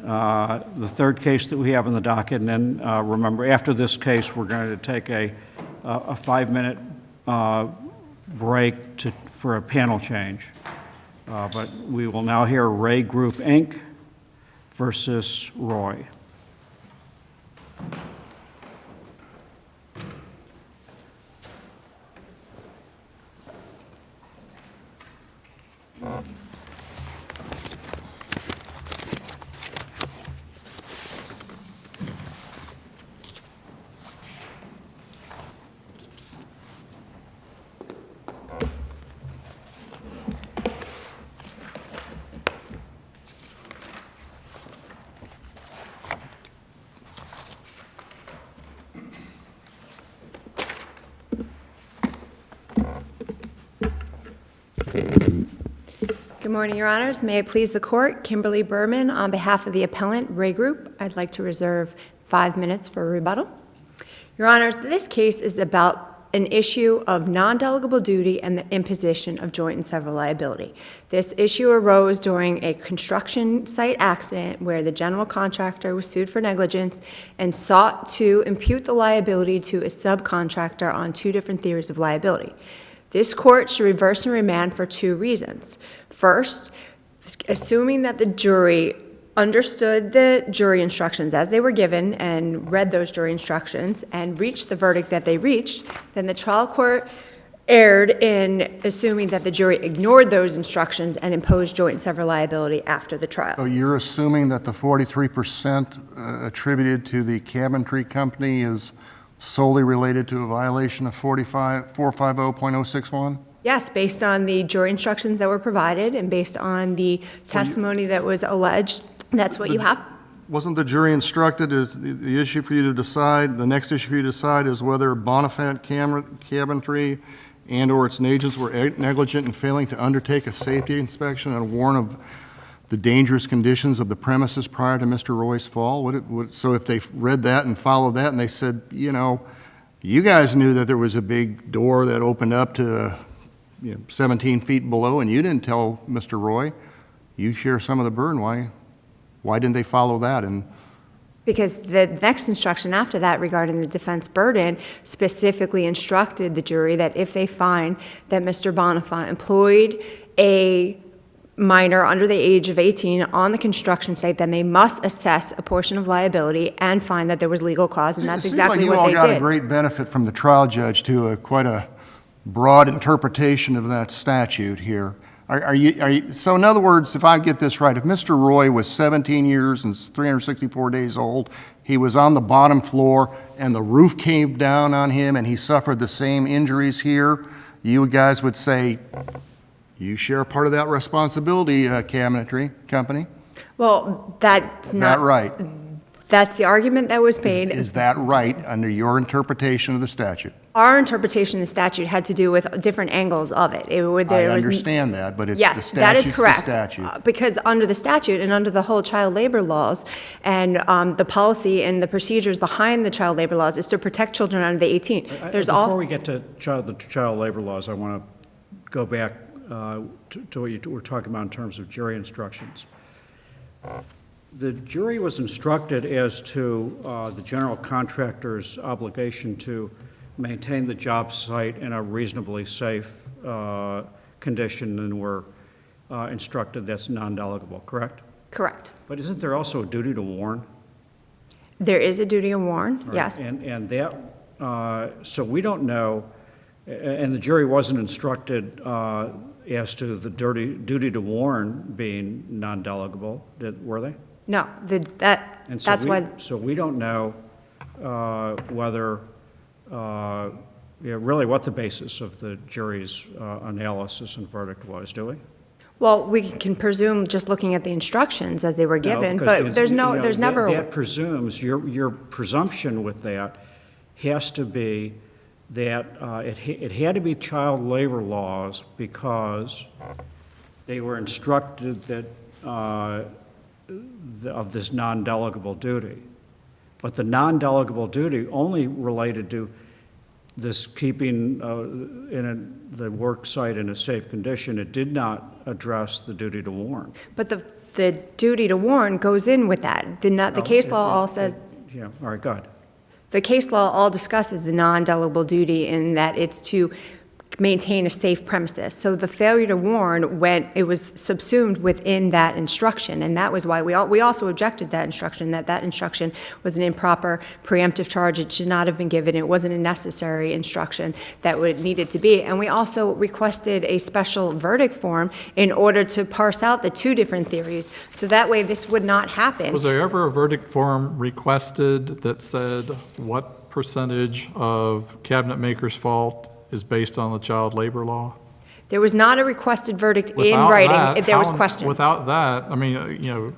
the third case that we have in the docket, and then remember, after this case, we're going to take a 5-minute break for a panel change. But we will now hear REY Group, Inc. versus REY. Good morning, Your Honors. May it please the Court, Kimberly Berman, on behalf of the appellant, REY Group, I'd like to reserve 5 minutes for rebuttal. Your Honors, this case is about an issue of non-delegable duty and the imposition of joint and several liability. This issue arose during a construction site accident where the general contractor was sued for negligence and sought to impute the liability to a subcontractor on 2 different theories of liability. This court should reverse and remand for 2 reasons. First, assuming that the jury understood the jury instructions as they were given and read those jury instructions and reached the verdict that they reached, then the trial court erred in assuming that the jury ignored those instructions and imposed joint and several liability after the trial. So you're assuming that the 43% attributed to the cabinetry company is solely related to a violation of 450.061? Yes, based on the jury instructions that were provided and based on the testimony that was alleged, that's what you have. Wasn't the jury instructed as the issue for you to decide, the next issue for you to decide is whether Bonifant Cabinetry and or its agents were negligent in failing to undertake a safety inspection and warn of the dangerous conditions of the premises prior to Mr. Roy's fall? So if they read that and followed that and they said, you know, you guys knew that there was a big door that opened up to 17 feet below and you didn't tell Mr. Roy, you share some of the burden. Why didn't they follow that? Because the next instruction after that regarding the defense burden specifically instructed the jury that if they find that Mr. Bonifant employed a minor under the age of 18 on the construction site, then they must assess a portion of liability and find that there was legal cause, and that's exactly what they did. You all got a great benefit from the trial judge to quite a broad interpretation of that statute here. So in other words, if I get this right, if Mr. Roy was 17 years and 364 days old, he was on the bottom floor and the roof caved down on him and he suffered the same injuries here, you guys would say, you share part of that responsibility, cabinetry company? Well, that's not... Is that right? That's the argument that was made. Is that right under your interpretation of the statute? Our interpretation of the statute had to do with different angles of it. I understand that, but it's yes, the that is statute's correct. The statute. Because under the statute and under the whole child labor laws and the policy and the procedures behind the child labor laws is to protect children under the 18. Before we get to the child labor laws, I want to go back to what you were talking about in terms of jury instructions. The jury was instructed as to the general contractor's obligation to maintain the job site in a reasonably safe condition and were instructed that's non-delegable, correct? Correct. But isn't there also a duty to warn? There is a duty to warn, right. Yes. And that, so we don't know, and the jury wasn't instructed as to the duty to warn being non-delegable, were they? No, that's why. So we don't know whether, really what the basis of the jury's analysis and verdict was, do we? Well, we can presume just looking at the instructions as they were given, but there's never. That presumes, your presumption with that has to be that it had to be child labor laws because they were instructed that of this non-delegable duty. But the non-delegable duty only related to this keeping the work site in a safe condition. It did not address the duty to warn. But the duty to warn goes in with that. The case law all says, Yeah, all right, go ahead. the case law all discusses the non-delegable duty in that it's to maintain a safe premises. So the failure to warn it was subsumed within that instruction, and that was why we also objected that instruction was an improper preemptive charge. It should not have been given. It wasn't a necessary instruction that would needed to be. And we also requested a special verdict form in order to parse out the two different theories, so that way this would not happen. Was there ever a verdict form requested that said what percentage of cabinet maker's fault is based on the child labor law? There was not a requested verdict in Without writing. that, There was questions. Without that, I mean,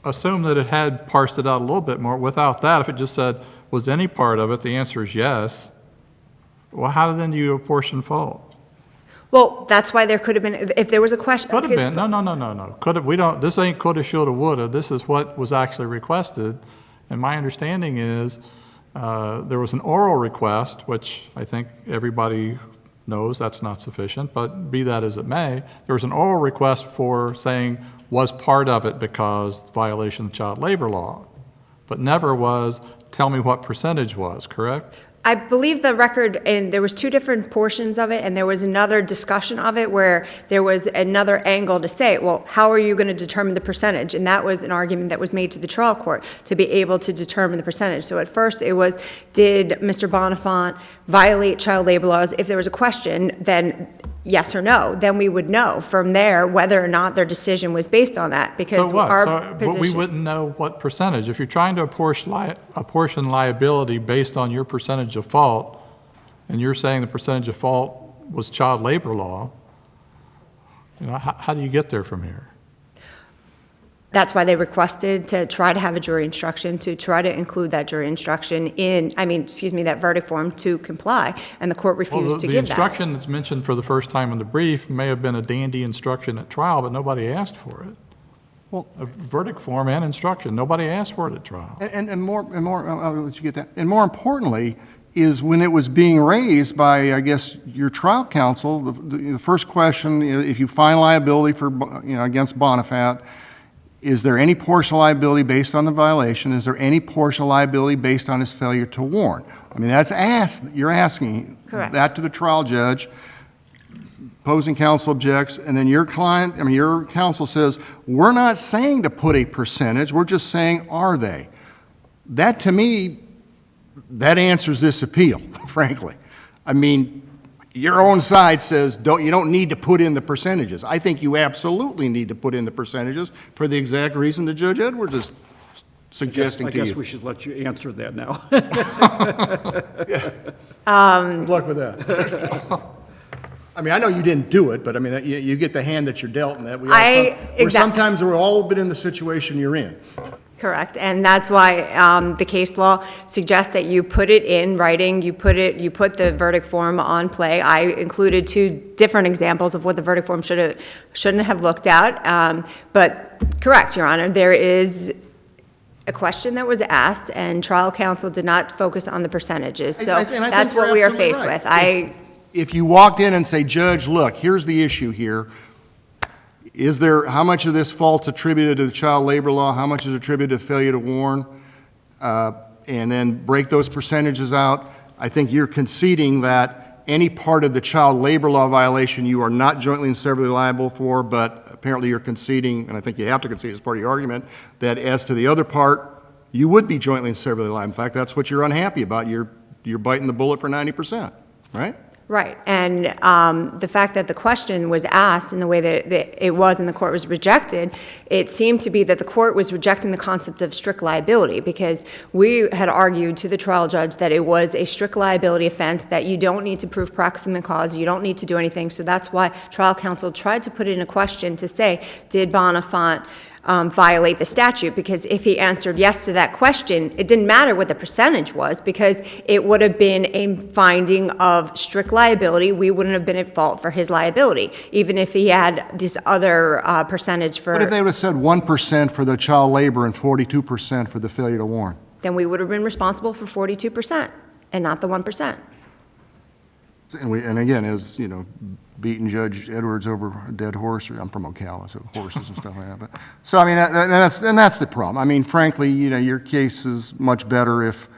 assume that it had parsed it out a little bit more. Without that, if it just said, was any part of it, the answer is yes. Well, how then do you apportion fault? Well, that's why there could have been, if there was a question. Could have been. No. Could have, this ain't coulda, shoulda, woulda. This is what was actually requested. And my understanding is there was an oral request, which I think everybody knows that's not sufficient, but be that as it may, there was an oral request for saying was part of it because violation of child labor law, but never was tell me what percentage was, correct? I believe the record, and there was two different portions of it, and there was another discussion of it where there was another angle to say, well, how are you going to determine the percentage? And that was an argument that was made to the trial court to be able to determine the percentage. So at first it was, did Mr. Bonifant violate child labor laws? If there was a question, then yes or no, then we would know from there whether or not their decision was based on that, because So what? our But position. we wouldn't know what percentage. If you're trying to apportion liability based on your percentage of fault, and you're saying the percentage of fault was child labor law, how do you get there from here? That's why they requested to try to have a jury instruction, to try to include that jury instruction that verdict form to comply, and the court refused to The give that. instruction that's mentioned for the first time in the brief may have been a dandy instruction at trial, but nobody asked for it. Well, A verdict form and instruction, nobody asked for it at trial. and more, I'll let you get that. And more importantly, is when it was being raised by, I guess, your trial counsel, the first question, if you find liability for, against Bonifant, is there any portion of liability based on the violation? Is there any portion of liability based on his failure to warn? I mean, that's asked, you're asking Correct. that to the trial judge. Opposing counsel objects, and then your counsel says, we're not saying to put a percentage, we're just saying, are they? That, to me, that answers this appeal, frankly. I mean, your own side says you don't need to put in the percentages. I think you absolutely need to put in the percentages for the exact reason that Judge Edwards is suggesting I to you. guess we should let you answer that now. Good luck with that. I mean, I know you didn't do it, but I mean, you get the hand that you're dealt, and that sometimes we're all been in the situation you're in. Correct, and that's why the case law suggests that you put it in writing, you put the verdict form on play. I included two different examples of what the verdict form shouldn't have looked at, but correct, Your Honor, there is a question that was asked, and trial counsel did not focus on the percentages, so that's what we are faced with. If you walked in and say, Judge, look, here's the issue here. How much of this fault's attributed to the child labor law? How much is attributed to failure to warn? And then break those percentages out. I think you're conceding that any part of the child labor law violation you are not jointly and severally liable for, but apparently you're conceding, and I think you have to concede as part of your argument, that as to the other part, you would be jointly and severally liable. In fact, that's what you're unhappy about. You're biting the bullet for 90%, right? Right, and the fact that the question was asked in the way that it was and the court was rejected, it seemed to be that the court was rejecting the concept of strict liability, because we had argued to the trial judge that it was a strict liability offense, that you don't need to prove proximate cause, you don't need to do anything, so that's why trial counsel tried to put in a question to say, did Bonifant violate the statute? Because if he answered yes to that question, it didn't matter what the percentage was, because it would have been a finding of strict liability. We wouldn't have been at fault for his liability, even if he had this other percentage for... What if they would have said 1% for the child labor and 42% for the failure to warn? Then we would have been responsible for 42% and not the 1%. And again, as, you know, beating Judge Edwards over a dead horse, I'm from Ocala, so horses and stuff like that. But, so, I mean, that's the problem. I mean, frankly, you know, your case is much better if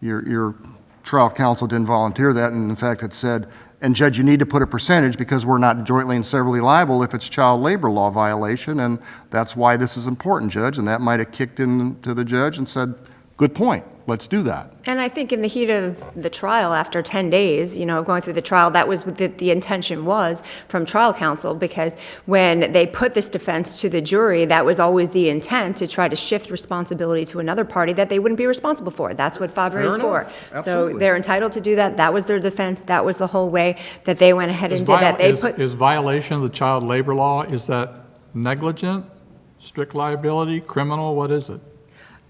your trial counsel didn't volunteer that, and in fact had said, and Judge, you need to put a percentage because we're not jointly and severally liable if it's child labor law violation, and that's why this is important, Judge, and that might have kicked into the judge and said, good point, let's do that. And I think in the heat of the trial, after 10 days, you know, going through the trial, that was what the intention was from trial counsel, because when they put this defense to the jury, that was always the intent, to try to shift responsibility to another party that they wouldn't be responsible for. That's what FABRA is for. Absolutely. So they're entitled to do that. That was their defense. That was the whole way that they went ahead and did that. Is violation of the child labor law, is that negligent, strict liability, criminal, what is it?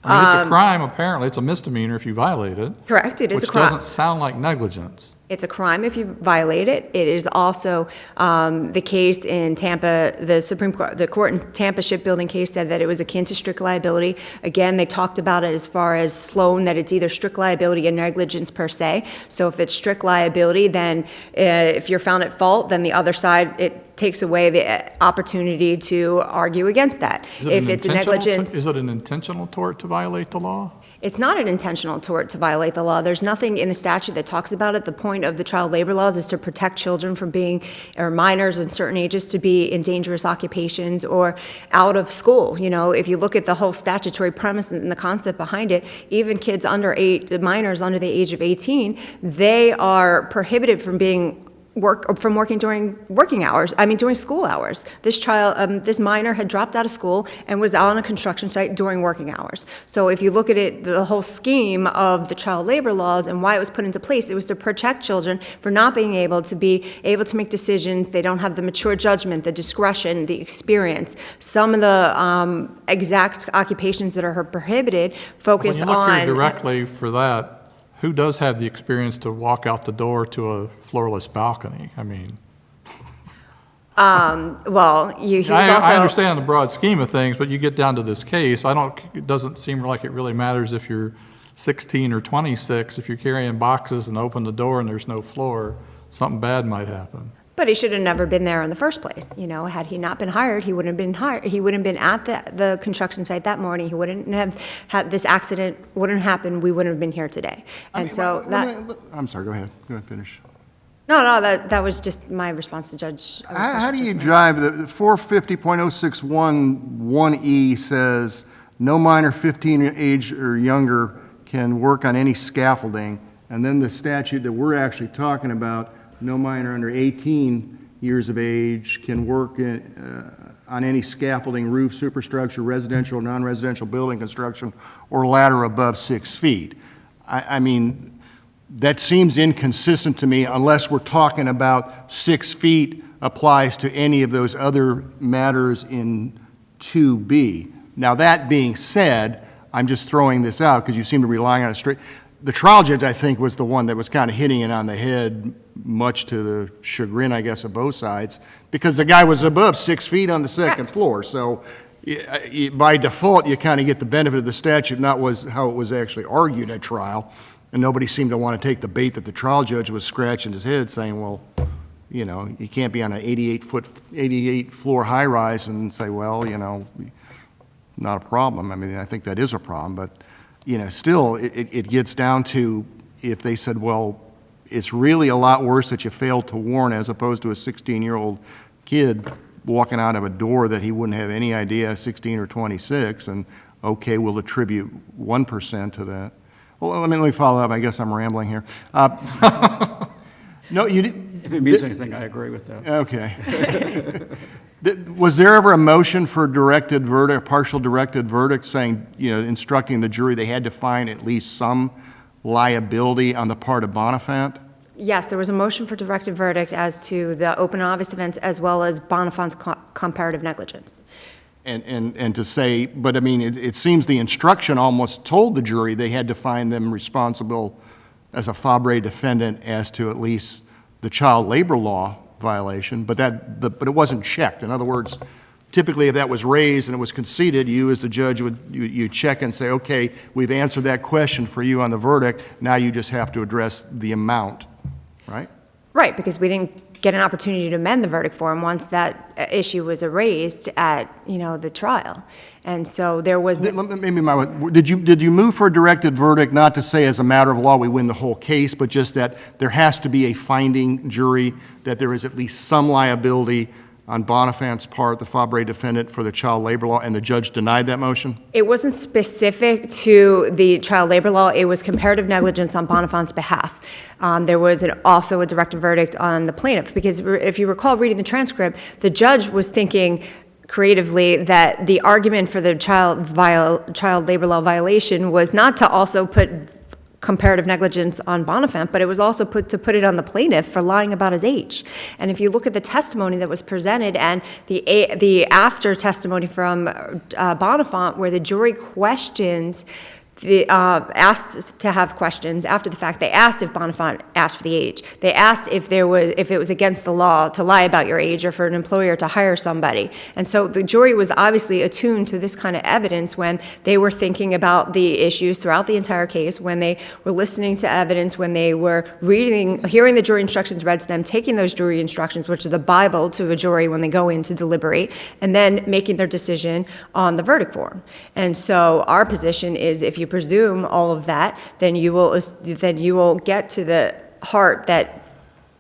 I mean, it's a crime, apparently. It's a misdemeanor if you violate it. Correct, it is a crime. Which doesn't sound like negligence. It's a crime if you violate it. It is also the case in Tampa, the Supreme Court, the court in Tampa shipbuilding case said that it was akin to strict liability. Again, they talked about it as far as Sloan, that it's either strict liability and negligence per se. So if it's strict liability, then if you're found at fault, then the other side, it takes away the opportunity to argue against that. If it's a negligence. Is it an intentional tort to violate the law? It's not an intentional tort to violate the law. There's nothing in the statute that talks about it. The point of the child labor laws is to protect children from being, or minors in certain ages, to be in dangerous occupations or out of school. You know, if you look at the whole statutory premise and the concept behind it, even kids under minors under the age of 18, they are prohibited from working during working hours. I mean, during school hours. This child, this minor had dropped out of school and was out on a construction site during working hours. So if you look at it, the whole scheme of the child labor laws and why it was put into place, it was to protect children for not being able to make decisions. They don't have the mature judgment, the discretion, the experience. Some of the exact occupations that are prohibited focus on. When you look here directly for that, who does have the experience to walk out the door to a floorless balcony? I mean, well, he was also. I understand the broad scheme of things, but you get down to this case, it doesn't seem like it really matters if you're 16 or 26. If you're carrying boxes and open the door and there's no floor, something bad might happen. But he should have never been there in the first place. You know, had he not been hired, he wouldn't have been hired. He wouldn't have been at the construction site that morning. He wouldn't have had this accident. Wouldn't have happened. We wouldn't have been here today. And I'm sorry. Go ahead. Go ahead. Finish. No. That was just my response to Judge. How do you drive the 450.061(1)(e) says no minor 15 age or younger can work on any scaffolding, and then the statute that we're actually talking about, no minor under 18 years of age can work on any scaffolding, roof, superstructure, residential or non-residential building construction, or ladder above 6 feet. I mean, that seems inconsistent to me unless we're talking about 6 feet applies to any of those other matters in 2B. Now, that being said, I'm just throwing this out because you seem to be relying on a straight. The trial judge, I think, was the one that was kind of hitting it on the head, much to the chagrin, I guess, of both sides, because the guy was above 6 feet on the second floor. So by default, you kind of get the benefit of the statute, not how it was actually argued at trial. And nobody seemed to want to take the bait that the trial judge was scratching his head saying, well, you know, you can't be on an 88 floor high rise and say, well, you know, not a problem. I mean, I think that is a problem, but you know, still, it gets down to if they said, well, it's really a lot worse that you failed to warn as opposed to a 16-year-old kid walking out of a door that he wouldn't have any idea, 16 or 26, and okay, we'll attribute 1% to that. Well, let me follow up. I guess I'm rambling here. No, you didn't. If it means anything, I agree with that. Okay. Was there ever a motion for directed verdict, partial directed verdict, saying, you know, instructing the jury they had to find at least some liability on the part of Bonifant? Yes, there was a motion for directed verdict as to the open and obvious defense as well as Bonifant's comparative negligence. And to say, but I mean, it seems the instruction almost told the jury they had to find them responsible as a FABRE defendant as to at least the child labor law violation, but it wasn't checked. In other words, typically if that was raised and it was conceded, you as the judge you check and say, okay, we've answered that question for you on the verdict, now you just have to address the amount, right? Right, because we didn't get an opportunity to amend the verdict form once that issue was erased at, the trial. And so there was. Did you move for a directed verdict, not to say as a matter of law we win the whole case, but just that there has to be a finding jury that there is at least some liability on Bonifant's part, the Fabre defendant, for the child labor law, and the judge denied that motion? It wasn't specific to the child labor law. It was comparative negligence on Bonifant's behalf. There was also a directed verdict on the plaintiff, because if you recall reading the transcript, the judge was thinking creatively that the argument for the child labor law violation was not to also put comparative negligence on Bonifant, but it was also to put it on the plaintiff for lying about his age. And if you look at the testimony that was presented and the after testimony from Bonifant, where the jury questioned asked to have questions after the fact. They asked if Bonifant asked for the age. They asked if it was against the law to lie about your age or for an employer to hire somebody. And so the jury was obviously attuned to this kind of evidence when they were thinking about the issues throughout the entire case, when they were listening to evidence, when they were hearing the jury instructions read to them, taking those jury instructions, which are the Bible to a jury when they go in to deliberate, and then making their decision on the verdict form. And so our position is, if you presume all of that, then you will get to the heart that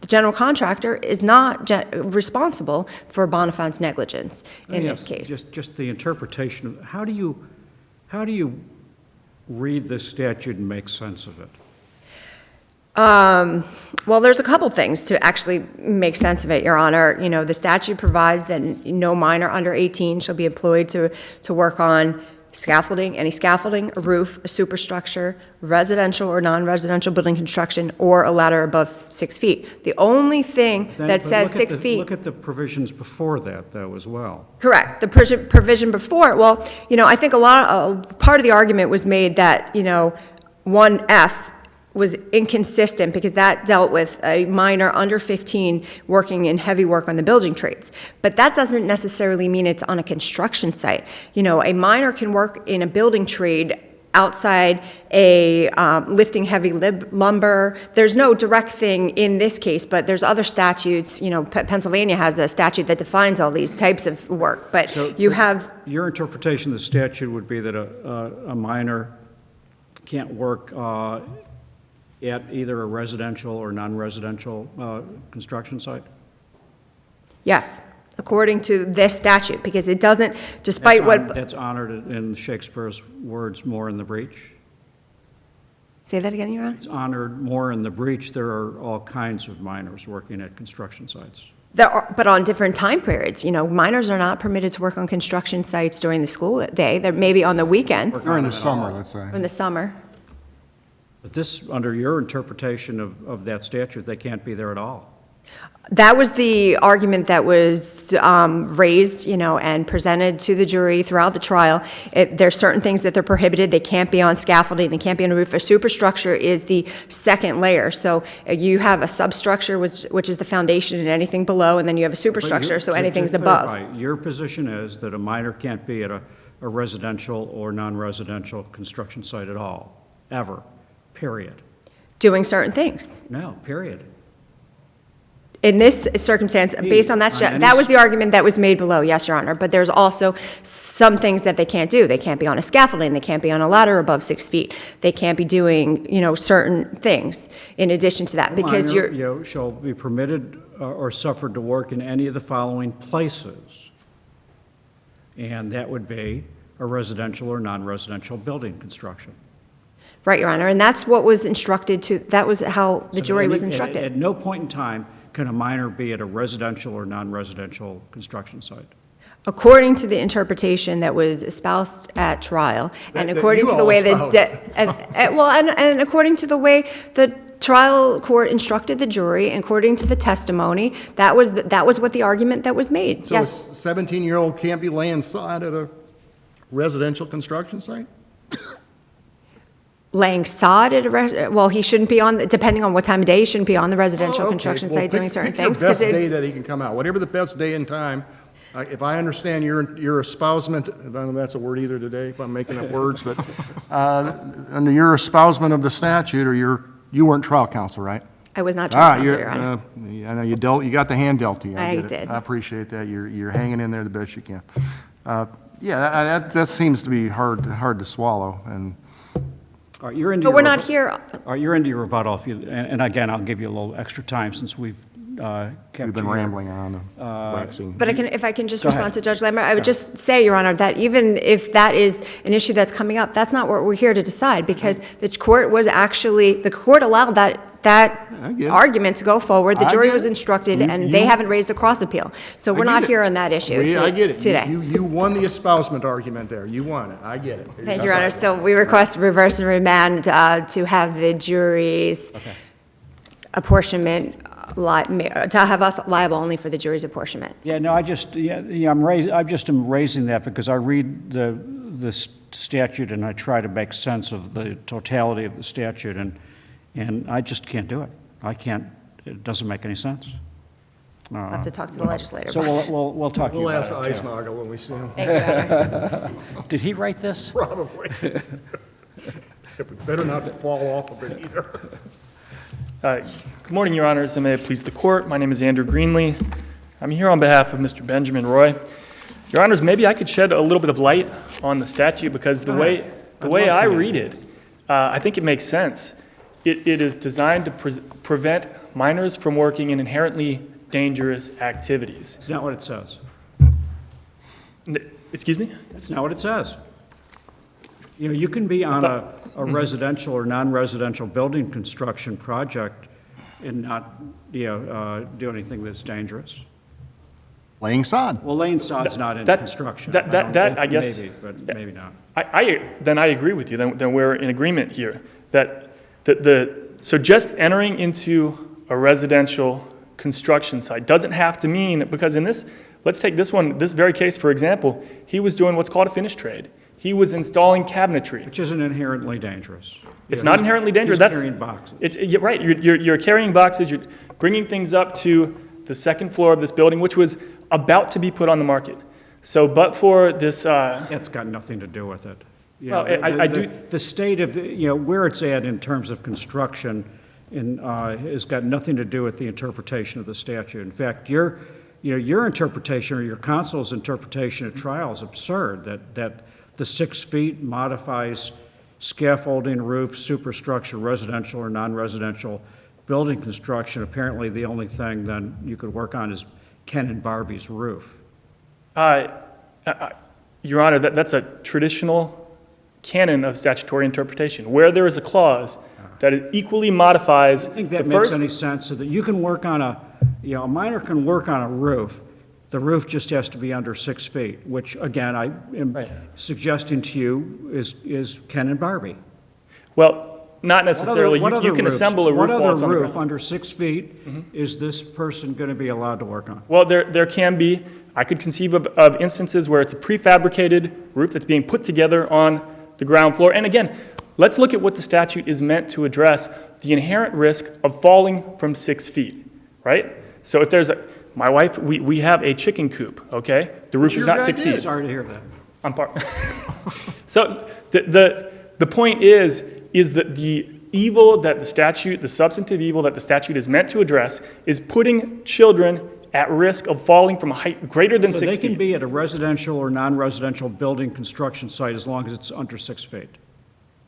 the general contractor is not responsible for Bonifant's negligence in this case. Just the interpretation of how do you read this statute and make sense of it? Well, there's a couple things to actually make sense of it, Your Honor. The statute provides that no minor under 18 shall be employed to work on scaffolding, any scaffolding, a roof, a superstructure, residential or non-residential building construction, or a ladder above 6 feet. The only thing that says 6 feet. Look at the provisions before that, though, as well. Correct. The provision before. Well, I think part of the argument was made that 1F was inconsistent because that dealt with a minor under 15 working in heavy work on the building trades. But that doesn't necessarily mean it's on a construction site. A minor can work in a building trade outside lifting heavy lumber. There's no direct thing in this case, but there's other statutes. Pennsylvania has a statute that defines all these types of work. But your interpretation of the statute would be that a minor can't work at either a residential or non-residential construction site? Yes, according to this statute, because it doesn't, despite That's honored in Shakespeare's words, more in the breach? Say that again, Your Honor? It's honored more in the breach. There are all kinds of minors working at construction sites. But on different time periods. Minors are not permitted to work on construction sites during the school day. They're maybe on the weekend. Or in the summer, let's say. In the summer. But this, under your interpretation of that statute, they can't be there at all. That was the argument that was raised, and presented to the jury throughout the trial. There's certain things that they're prohibited. They can't be on scaffolding. They can't be on a roof. A superstructure is the second layer. So you have a substructure, which is the foundation, and anything below, and then you have a superstructure, so anything's above. Your position is that a minor can't be at a residential or non-residential construction site at all, ever, period. Doing certain things. No, period. In this circumstance, based on that was the argument that was made below, yes, Your Honor. But there's also some things that they can't do. They can't be on a scaffolding. They can't be on a ladder above 6 feet. They can't be doing, certain things in addition to that. Because minor, shall be permitted or suffered to work in any of the following places. And that would be a residential or non-residential building construction. Right, Your Honor. And that's what was instructed to, that was how the jury was instructed. At no point in time can a minor be at a residential or non-residential construction site. According to the interpretation that was espoused at trial, and according to the way and according to the way the trial court instructed the jury, and according to the testimony, that was what the argument that was made. So yes. A 17-year-old can't be laying sod at a residential construction site? Laying sod at he shouldn't be on, depending on what time of day, he shouldn't be on the residential construction site doing certain things. Pick the best day that he can come out, whatever the best day and time. If I understand your espousement, I don't know if that's a word either today, if I'm making up words, but under your espousement of the statute, or you weren't trial counsel, right? I was not trying to answer, Your you're, Honor. I know you got the hand dealt to you. I get it. did. I appreciate that. You're hanging in there the best you can. Yeah, that seems to be hard to swallow, and All right, you're into But your we're not rebut- here, All right, you're into your rebuttal, and again, I'll give you a little extra time since we've kept we've been you here. rambling on the vaccine. but if I can just Go ahead. respond to Judge Lambert, I would just say, Your Honor, that even if that is an issue that's coming up, that's not what we're here to decide, because the court allowed that I get it. argument to go forward. The I jury get was it. instructed, You- and you- they haven't raised a cross appeal. So we're I get not it. here on that issue I get it. today. You won the espousement argument there. You won it. I get it. Thank you, Your Honor. So we request reverse and remand to have the jury's apportionment, to have us liable only for the jury's apportionment. Yeah, no, I just am raising that because I read the statute and I try to make sense of the totality of the statute, and I just can't do it. I can't, it doesn't make any sense. We'll have to talk to the legislator. So we'll talk to you We'll ask about it, too. Eisnagel when we see him. Thank you, Your Honor. Did he write this? Probably. It better not fall off of it either. Good morning, Your Honors, and may it please the Court. My name is Andrew Greenlee. I'm here on behalf of Mr. Benjamin Roy. Your Honors, maybe I could shed a little bit of light on the statute because the way I read it, I think it makes sense. It is designed to prevent minors from working in inherently dangerous activities. It's not what it says. Excuse me? It's not what it says. You know, you can be on a residential or non-residential building construction project and not, do anything that's dangerous. Laying sod. Well, ane sod's not in that- construction. that- don't- that, I guess- Maybe, but maybe not. Then I agree with you. Then we're in agreement here. So just entering into a residential construction site doesn't have to mean, because in this, let's take this very case, for example, he was doing what's called a finish trade. He was installing cabinetry. Which isn't inherently dangerous. It's not inherently dangerous. He's carrying boxes. You're right. You're carrying boxes. You're bringing things up to the second floor of this building, which was about to be put on the market. So, but for this, That's got nothing to do with it. You Well, know, I do- The state of, where it's at in terms of construction has got nothing to do with the interpretation of the statute. In fact, your interpretation or your counsel's interpretation at trial is absurd, that the 6 feet modifies scaffolding, roof, superstructure, residential or non-residential building construction. Apparently, the only thing then you could work on is Ken and Barbie's roof. Your Honor, that's a traditional canon of statutory interpretation, where there is a clause that it equally modifies I think the that makes first. any sense, so that you can work on a minor can work on a roof. The roof just has to be under 6 feet, which, again, I am Right. suggesting to you is Ken and Barbie. Well, not necessarily. What You other can roofs- assemble a roof What while it's other on the roof ground. under 6 feet is this person going to be allowed to work on? Well, there can be. I could conceive of instances where it's a prefabricated roof that's being put together on the ground floor. And again, let's look at what the statute is meant to address: the inherent risk of falling from 6 feet. Right. So if there's my wife, we have a chicken coop. Okay, the roof is not 6 feet. Sorry to hear that. I'm part. So the point is that the evil that the statute, the substantive evil that the statute is meant to address, is putting children at risk of falling from a height greater than So 6 they feet. can be at a residential or non-residential building construction site as long as it's under 6 feet.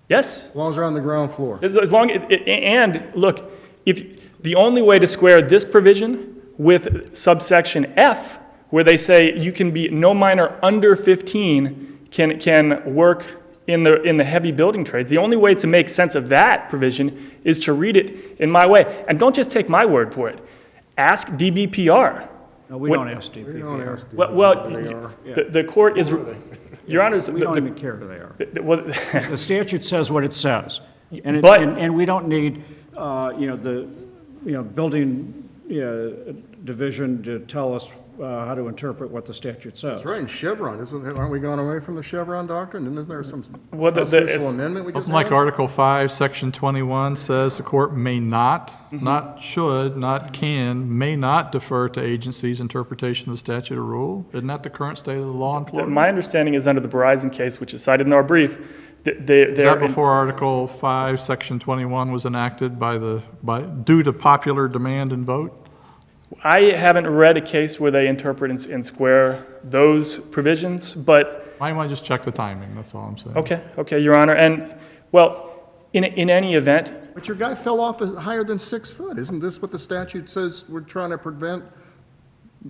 Yes, As long as they're on the ground floor. as long and look, if the only way to square this provision with subsection F, where they say you can be no minor under 15 can work in the heavy building trades. The only way to make sense of that provision is to read it in my way. And don't just take my word for it. Ask DBPR. No, we don't ask DPP. We don't ask you Well, what they are. the court is, Your Honors, We don't even care who they are. well, The statute says what it says. And But- and we don't need, the building division to tell us how to interpret what the statute says. That's right, and Chevron, aren't we going away from the Chevron doctrine? And isn't there some Well, constitutional amendment we just Something like had? Article 5, Section 21 says the court may not, not should, not can, may not defer to agencies' interpretation of the statute or rule. Isn't that the current state of the law in Florida? my understanding is under the Verizon case, which is cited in our brief, Is that before Article 5, Section 21 was enacted due to popular demand and vote? I haven't read a case where they interpret and square those provisions, but I want to just check the timing, that's all I'm saying. okay, Your Honor. And, well, in any event, But your guy fell off higher than 6 foot. Isn't this what the statute says we're trying to prevent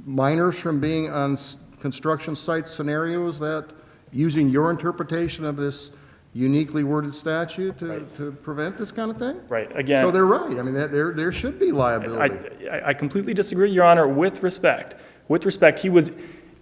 minors from being on construction site scenarios that, using your interpretation of this uniquely worded statute to prevent this kind of thing? right, again. So they're right. I mean, there should be liability. I completely disagree, Your Honor, with respect. With respect,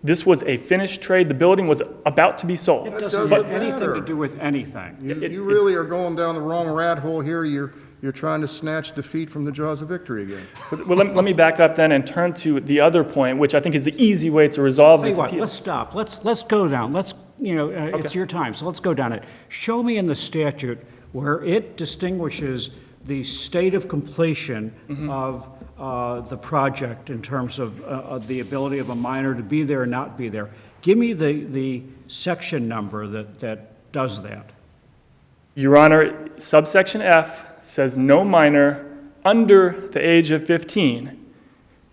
this was a finished trade. The building was about to be sold. It doesn't doesn't have anything matter. to do with anything. You really are going down the wrong rat hole here. You're trying to snatch defeat from the jaws of victory again. Well, let me back up then and turn to the other point, which I think is the easy way to resolve Tell you this what, appeal. let's stop. Let's go down. It's your time, so let's go down it. Show me in the statute where it distinguishes the state of completion of the project in terms of the ability of a minor to be there or not be there. Give me the section number that does that. Your Honor, subsection F says no minor under the age of 15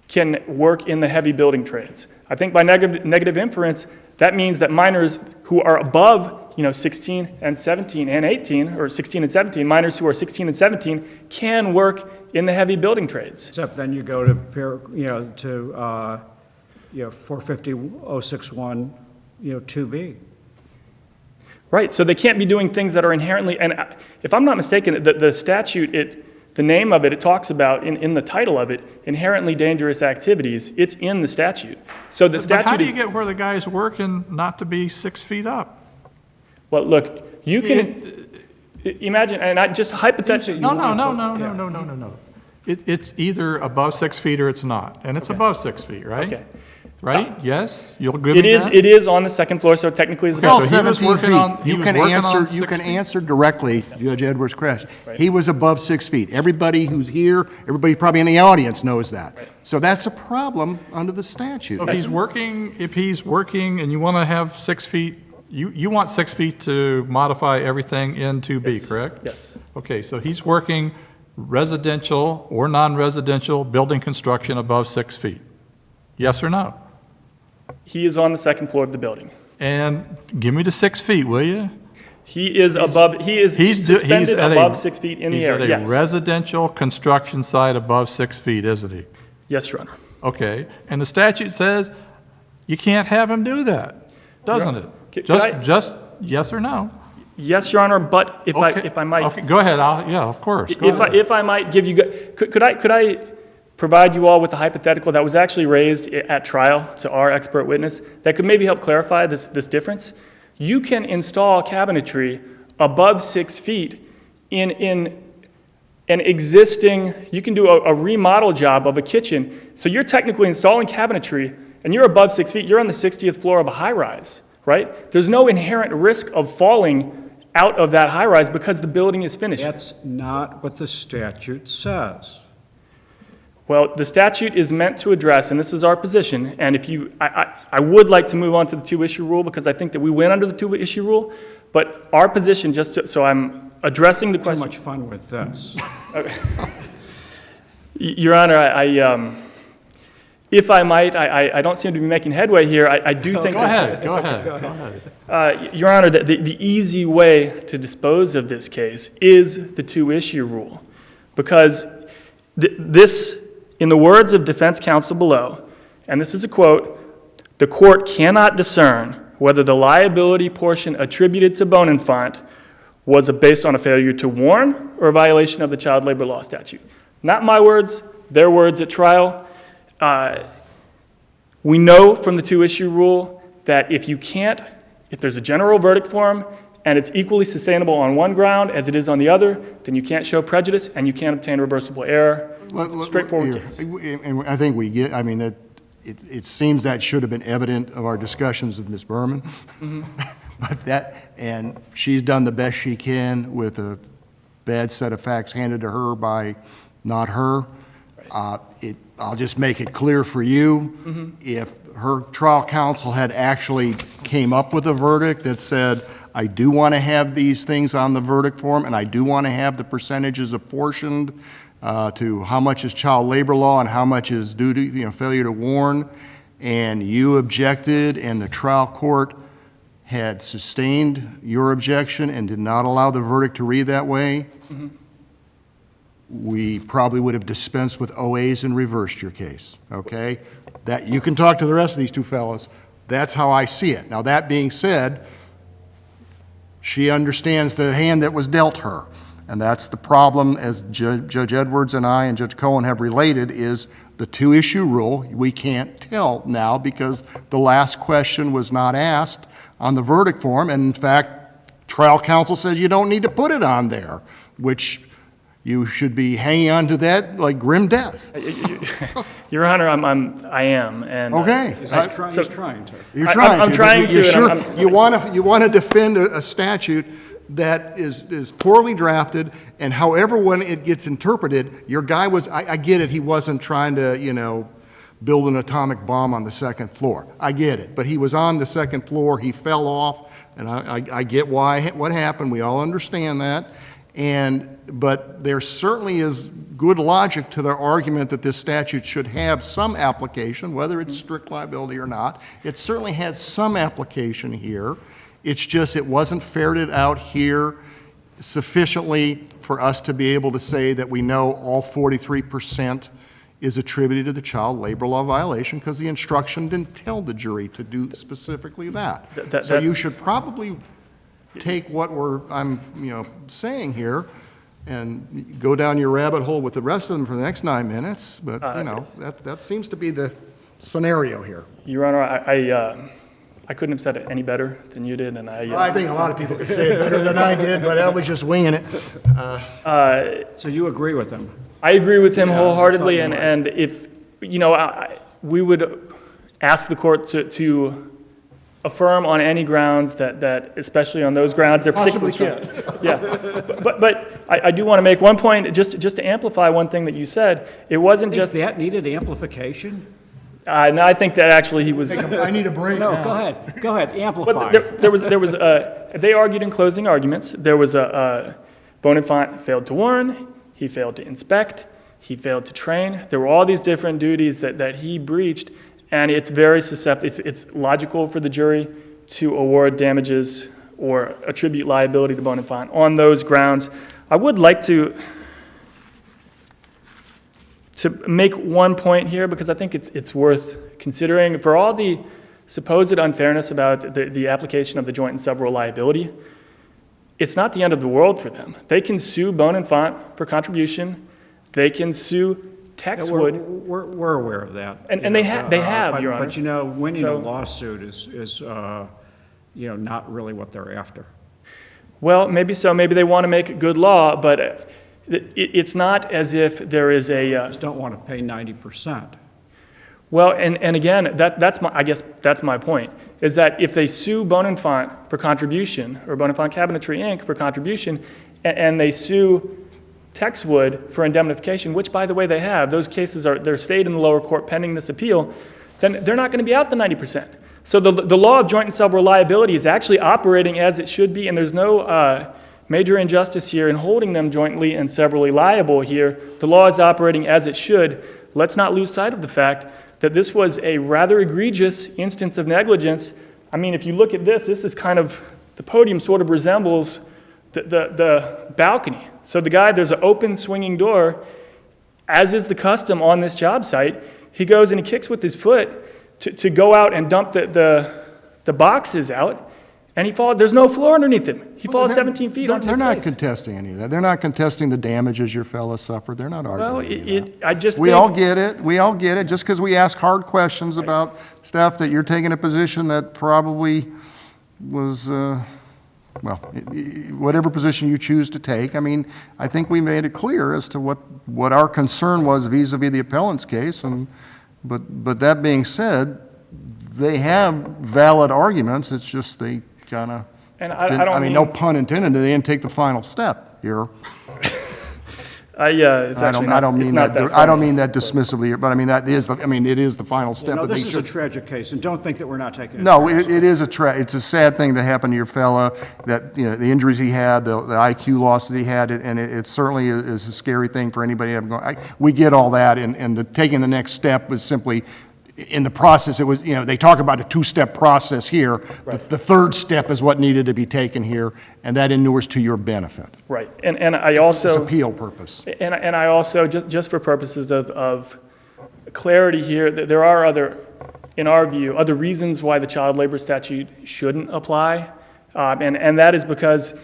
can work in the heavy building trades. I think by negative inference, that means that minors who are above 16 and 17 and 18, or 16 and 17, minors who are 16 and 17 can work in the heavy building trades. Except then you go to 450.061, 2B. Right, so they can't be doing things that are inherently, and if I'm not mistaken, the statute, the name of it talks about, in the title of it, inherently dangerous activities. It's in the statute. So the statute But how do you get where the guy's working not to be 6 feet up? Well, look, you can imagine, and I just hypothetically. No. It's either above 6 feet or it's not, and it's above 6 feet, right? Okay. Right? Yes? You'll give me that? It is on the second floor, so technically it's Okay, Well, so he was 17 working feet. on- he You was can working on answer, 6 you can feet. answer directly, Judge Edwards' question. He was above 6 feet. Everybody who's here, everybody probably in the audience knows that. So that's a problem under the statute. If he's working and you want to have 6 feet, you want 6 feet to modify everything in 2B, correct? Yes. Okay, so he's working residential or non-residential building construction above 6 feet. Yes or no? He is on the second floor of the building. And give me the 6 feet, will you? He is suspended above 6 feet in the air, He's at a yes. residential construction site above 6 feet, isn't he? Yes, Your Honor. Okay, and the statute says you can't have him do that, doesn't it? Could I- Just yes or no? Yes, Your Honor, but if I might. Okay, go ahead, yeah, of course. Go ahead. If I might give you, could I provide you all with a hypothetical that was actually raised at trial to our expert witness that could maybe help clarify this difference? You can install cabinetry above 6 feet in an existing, you can do a remodel job of a kitchen. So you're technically installing cabinetry and you're above 6 feet, you're on the 60th floor of a high rise, right? There's no inherent risk of falling out of that high rise because the building is finished. That's not what the statute says. Well, the statute is meant to address, and this is our position, and I would like to move on to the two-issue rule because I think that we went under the two-issue rule, but our position, so I'm addressing the Too question. much fun with this. Your Honor, if I might, I don't seem to be making headway here. I do think. Go ahead. Your Honor, the easy way to dispose of this case is the two-issue rule, because this, in the words of defense counsel below, and this is a quote, "The court cannot discern whether the liability portion attributed to Bonenfant was based on a failure to warn or a violation of the child labor law statute." Not my words, their words at trial. We know from the two-issue rule that if there's a general verdict form and it's equally sustainable on one ground as it is on the other, then you can't show prejudice and you can't obtain reversible error. It's a straightforward case. And I think it seems that should have been evident of our discussions with Ms. Berman. And she's done the best she can with a bad set of facts handed to her by not her. I'll just make it clear for you, if her trial counsel had actually came up with a verdict that said, I do want to have these things on the verdict form, and I do want to have the percentages apportioned to how much is child labor law and how much is duty, failure to warn. And you objected, and the trial court had sustained your objection and did not allow the verdict to read that way. We probably would have dispensed with OAs and reversed your case, okay? That, you can talk to the rest of these two fellows. That's how I see it. Now, that being said, she understands the hand that was dealt her. And that's the problem, as Judge Edwards and I and Judge Cohen have related, is the two-issue rule. We can't tell now because the last question was not asked on the verdict form. And in fact, trial counsel says you don't need to put it on there, which you should be hanging on to that like grim death. Your Honor, I am. And, Okay. He's trying to. You're trying I'm to. trying but you're to, sure- and You want to defend a statute that is poorly drafted, and however when it gets interpreted, your guy was, I get it, he wasn't trying to, build an atomic bomb on the second floor. I get it. But he was on the second floor, he fell off, and I get what happened. We all understand that. But there certainly is good logic to their argument that this statute should have some application, whether it's strict liability or not. It certainly has some application here. It's just it wasn't ferreted out here sufficiently for us to be able to say that we know all 43% is attributed to the child labor law violation because the instruction didn't tell the jury to do specifically that. So you should probably take what I'm saying here and go down your rabbit hole with the rest of them for the next 9 minutes. But, that seems to be the scenario here. Your Honor, I couldn't have said it any better than you did, and I think a lot of people could say it better than I did, but I was just winging it. So you agree with him? I agree with him wholeheartedly, I thought you and if, we would ask the court to affirm on any grounds that especially on those grounds, they're particularly Possibly strong. Yeah, but I do want to make one point, just to amplify one thing that you said. It wasn't just, That needed amplification? no, I think that actually he was. I need a break No, now. go ahead, amplify. But they argued in closing arguments, there was a Bonifant failed to warn, he failed to inspect, he failed to train. There were all these different duties that he breached, and it's very susceptible, it's logical for the jury to award damages or attribute liability to Bonifant on those grounds. I would like to make one point here, because I think it's worth considering. For all the supposed unfairness about the application of the joint and several liability, it's not the end of the world for them. They can sue Bonifant for contribution. They can sue TEXWOOD. We're aware of that. And they have, Your Honor. But winning a lawsuit is not really what they're after. Well, maybe so. Maybe they want to make good law, but it's not as if there is a... Just don't want to pay 90%. Well, and again, I guess that's my point, is that if they sue Bonifant for contribution, or Bonifant Cabinetry, Inc. for contribution, and they sue TEXWOOD for indemnification, which, by the way, they have, those cases they're stayed in the lower court pending this appeal, then they're not going to be out the 90%. So the law of joint and several liability is actually operating as it should be, and there's no major injustice here in holding them jointly and severally liable here. The law is operating as it should. Let's not lose sight of the fact that this was a rather egregious instance of negligence. I mean, if you look at this is kind of, the podium sort of resembles the balcony. So there's an open swinging door, as is the custom on this job site. He goes and he kicks with his foot to go out and dump the boxes out, and he falls. There's no floor underneath him. He falls 17 feet onto his face. They're not contesting any of that. They're not contesting the damages your fellow suffered. They're not arguing Well, any of that. I just We think, all get it. We all get it. Just because we ask hard questions about stuff that you're taking a position that probably was, whatever position you choose to take. I mean, I think we made it clear as to what our concern was vis-a-vis the appellant's case. But that being said, they have valid arguments. It's just they kind of, and I don't no pun intended, they didn't take the final step here. It's actually not, I don't it's mean not that, that I don't funny. mean that dismissively, but I mean, that is, it is the final step. No, but they this is a should- tragic case, and don't think that we're not taking it. No, seriously. it is it's a sad thing that happened to your fella, that, the injuries he had, the IQ loss that he had, and it certainly is a scary thing for anybody. We get all that, and taking the next step was simply, in the process, it was, they talk about a two-step process here. The third step is what needed to be taken here, and that inures to your benefit. Right, and I It's also, appeal purpose. and I also, just for purposes of clarity here, there are other, in our view, other reasons why the child labor statute shouldn't apply, and that is because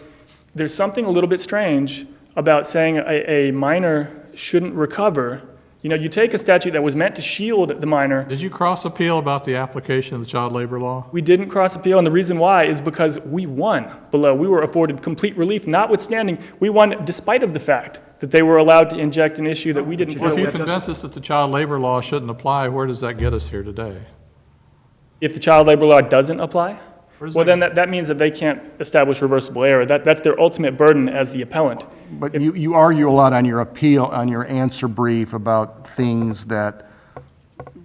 there's something a little bit strange about saying a minor shouldn't recover. You take a statute that was meant to shield the minor. Did you cross appeal about the application of the child labor law? We didn't cross appeal, and the reason why is because we won below. We were afforded complete relief, notwithstanding we won despite of the fact that they were allowed to inject an issue that we didn't Well, feel if you was. convince us that the child labor law shouldn't apply, where does that get us here today? If the child labor law doesn't apply, Where does well, that- then that means that they can't establish reversible error. That's their ultimate burden as the appellant. But you argue a lot on your appeal, on your answer brief about things that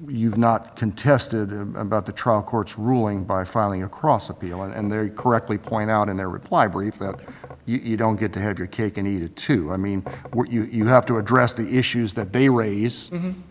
you've not contested about the trial court's ruling by filing a cross appeal. And they correctly point out in their reply brief that you don't get to have your cake and eat it too. I mean, you have to address the issues that they raise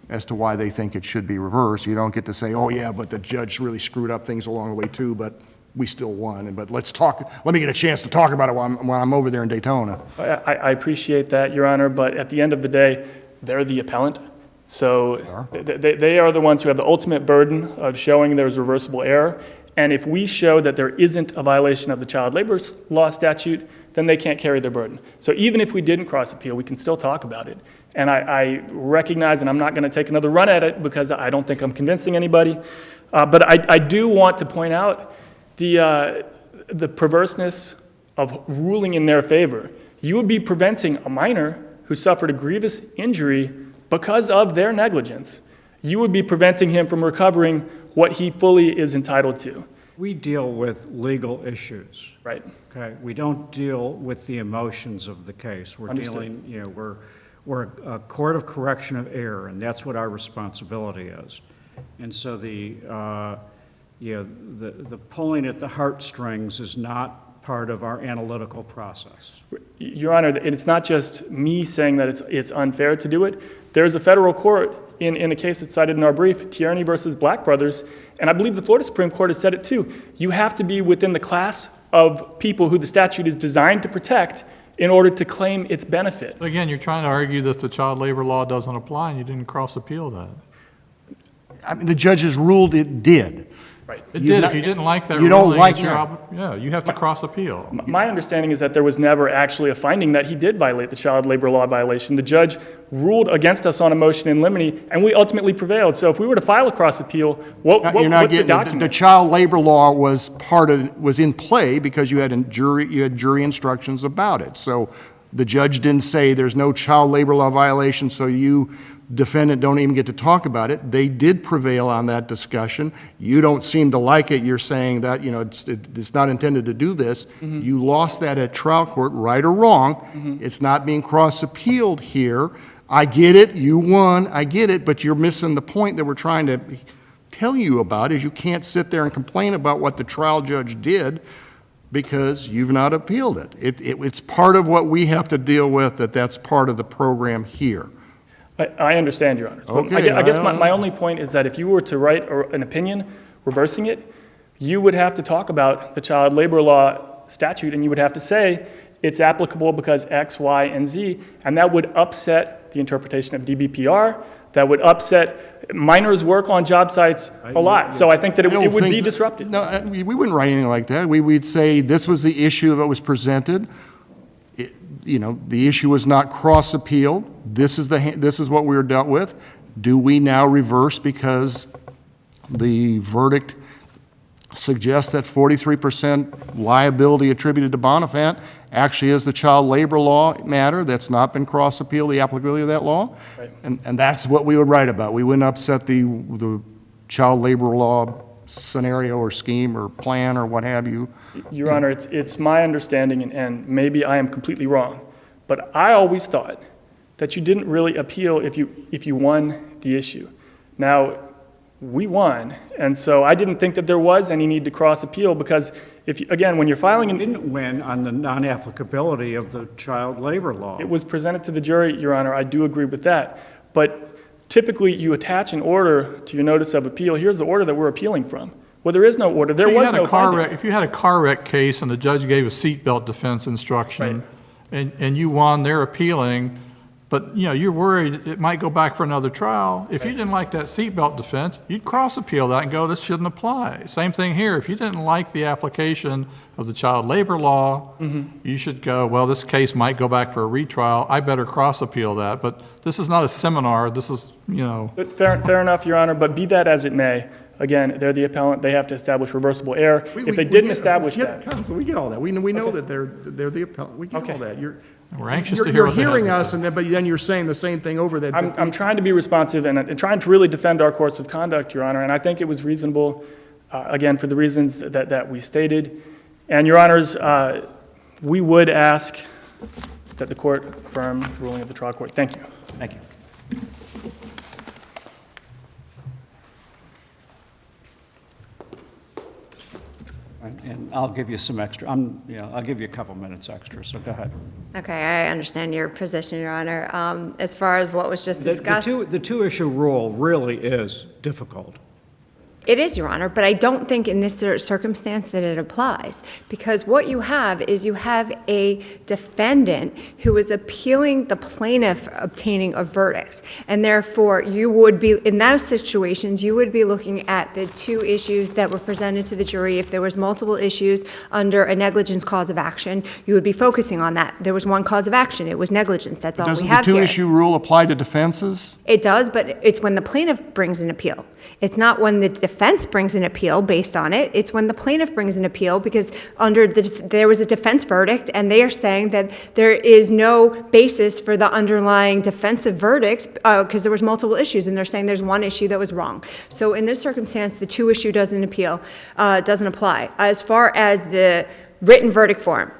as to why they think it should be reversed. You don't get to say, oh yeah, but the judge really screwed up things along the way too, but we still won. But let me get a chance to talk about it while I'm over there in Daytona. I appreciate that, Your Honor, but at the end of the day, they're the appellant. So they are the ones who have the ultimate burden of showing there's reversible error. And if we show that there isn't a violation of the child labor law statute, then they can't carry their burden. So even if we didn't cross appeal, we can still talk about it. And I recognize, and I'm not going to take another run at it because I don't think I'm convincing anybody, but I do want to point out the perverseness of ruling in their favor. You would be preventing a minor who suffered a grievous injury because of their negligence. You would be preventing him from recovering what he fully is entitled to. We deal with legal issues. Right. Okay, we don't deal with the emotions of the case. We're Understood. dealing, we're a court of correction of error, and that's what our responsibility is. And so the pulling at the heartstrings is not part of our analytical process. Your Honor, it's not just me saying that it's unfair to do it. There's a federal court in a case that's cited in our brief, Tierney versus Black Brothers, and I believe the Florida Supreme Court has said it too. You have to be within the class of people who the statute is designed to protect in order to claim its benefit. But again, you're trying to argue that the child labor law doesn't apply, and you didn't cross appeal that. I mean, the judges ruled it did. Right. It You did. not- If you didn't like that you don't ruling, like it's your that. yeah, you have to cross appeal. My understanding is that there was never actually a finding that he did violate the child labor law violation. The judge ruled against us on a motion in limine, and we ultimately prevailed. So if we were to file a cross appeal, You're not what's the getting document? the child labor law was in play because you had jury instructions about it. So the judge didn't say there's no child labor law violation, so you defendant don't even get to talk about it. They did prevail on that discussion. You don't seem to like it. You're saying that it's not intended to do this. You lost that at trial court, right or wrong. It's not being cross appealed here. I get it. You won. I get it. But you're missing the point that we're trying to tell you about is you can't sit there and complain about what the trial judge did because you've not appealed it. It's part of what we have to deal with, that's part of the program here. I understand, Your Honor. Okay, I guess my only point is that if you were to write an opinion reversing it, you would have to talk about the child labor law statute, and you would have to say it's applicable because X, Y, and Z, and that would upset the interpretation of DBPR. That would upset minors' work on job sites a lot. So I think that it would be disrupted. No, we wouldn't write anything like that. We'd say this was the issue that was presented. The issue was not cross-appealed. This is what we were dealt with. Do we now reverse because the verdict suggests that 43% liability attributed to Bonifant actually is the child labor law matter that's not been cross-appealed, the applicability of that law? Right. And that's what we would write about. We wouldn't upset the child labor law scenario or scheme or plan or what have you. Your Honor, it's my understanding, and maybe I am completely wrong, but I always thought that you didn't really appeal if you won the issue. Now, we won, and so I didn't think that there was any need to cross-appeal because, again, when you're filing You didn't win on the non-applicability of the child labor law. it was presented to the jury, Your Honor, I do agree with that. But typically, you attach an order to your notice of appeal. Here's the order that we're appealing from. Well, there is no order. There was no finding. If you had a car wreck case and the judge gave a seatbelt defense instruction, and you won, they're appealing, but you're worried it might go back for another trial. If you didn't like that seatbelt defense, you'd cross-appeal that and go, this shouldn't apply. Same thing here. If you didn't like the application of the child labor law, you should go, well, this case might go back for a retrial. I better cross-appeal that. But this is not a seminar. This is, But fair enough, Your Honor, but be that as it may, again, they're the appellant. They have to establish reversible error. If they didn't establish that. Counsel, we get all that. We know that they're the appellant. We get all that. we're anxious to hear what they have You're hearing to us, say. but then you're saying the same thing over that. I'm trying to be responsive and trying to really defend our course of conduct, Your Honor, and I think it was reasonable, again, for the reasons that we stated. And, Your Honors, we would ask that the court affirm the ruling of the trial court. Thank you. Thank you. And I'll give you some extra, I'll give you a couple minutes extra, so go ahead. Okay, I understand your position, Your Honor. As far as what was just discussed. The two-issue rule really is difficult. It is, Your Honor, but I don't think in this circumstance that it applies. Because what you have is you have a defendant who is appealing the plaintiff obtaining a verdict. And therefore, you would be, in those situations, you would be looking at the two issues that were presented to the jury. If there was multiple issues under a negligence cause of action, you would be focusing on that. There was one cause of action. It was negligence. That's all we have here. Doesn't the two-issue rule apply to defenses? It does, but it's when the plaintiff brings an appeal. It's not when the defense brings an appeal based on it. It's when the plaintiff brings an appeal because there was a defense verdict and they are saying that there is no basis for the underlying defensive verdict because there was multiple issues and they're saying there's one issue that was wrong. So in this circumstance, the two-issue doesn't apply. As far as the written verdict form,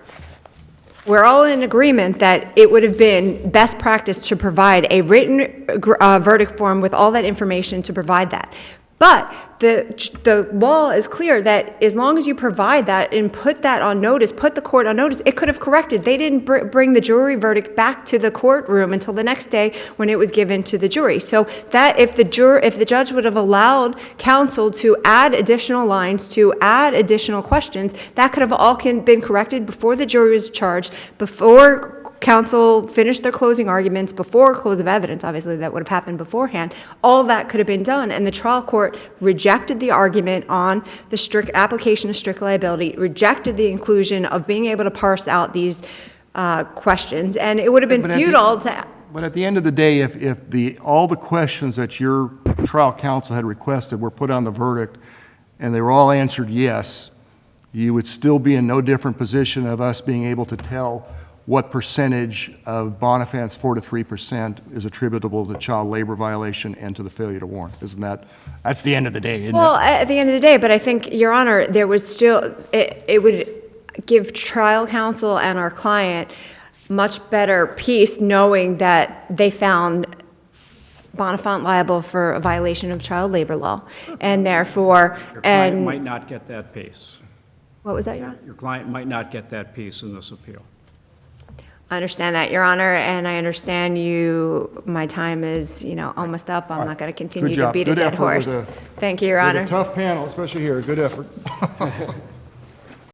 we're all in agreement that it would have been best practice to provide a written verdict form with all that information to provide that. But the law is clear that as long as you provide that and put that on notice, put the court on notice, it could have corrected. They didn't bring the jury verdict back to the courtroom until the next day when it was given to the jury. So that if the judge would have allowed counsel to add additional lines, to add additional questions, that could have all been corrected before the jury was charged, before counsel finished their closing arguments, before close of evidence. Obviously, that would have happened beforehand. All of that could have been done, and the trial court rejected the argument on the strict application of strict liability, rejected the inclusion of being able to parse out these questions, and it would have been futile to... But at the end of the day, if all the questions that your trial counsel had requested were put on the verdict and they were all answered yes, you would still be in no different position of us being able to tell what percentage of Bonifant's 4 to 3% is attributable to child labor violation and to the failure to warn. That's the end of the day, isn't it? Well, at the end of the day, but I think, Your Honor, there was still, it would give trial counsel and our client much better peace knowing that they found Bonifant liable for a violation of child labor law, and therefore, Your client might not get that piece. What was that, Your Honor? Your client might not get that piece in this appeal. I understand that, Your Honor, and I understand my time is, almost up. I'm not going to continue to beat a dead horse. Thank you, Your Honor. Tough panel, especially here. Good effort.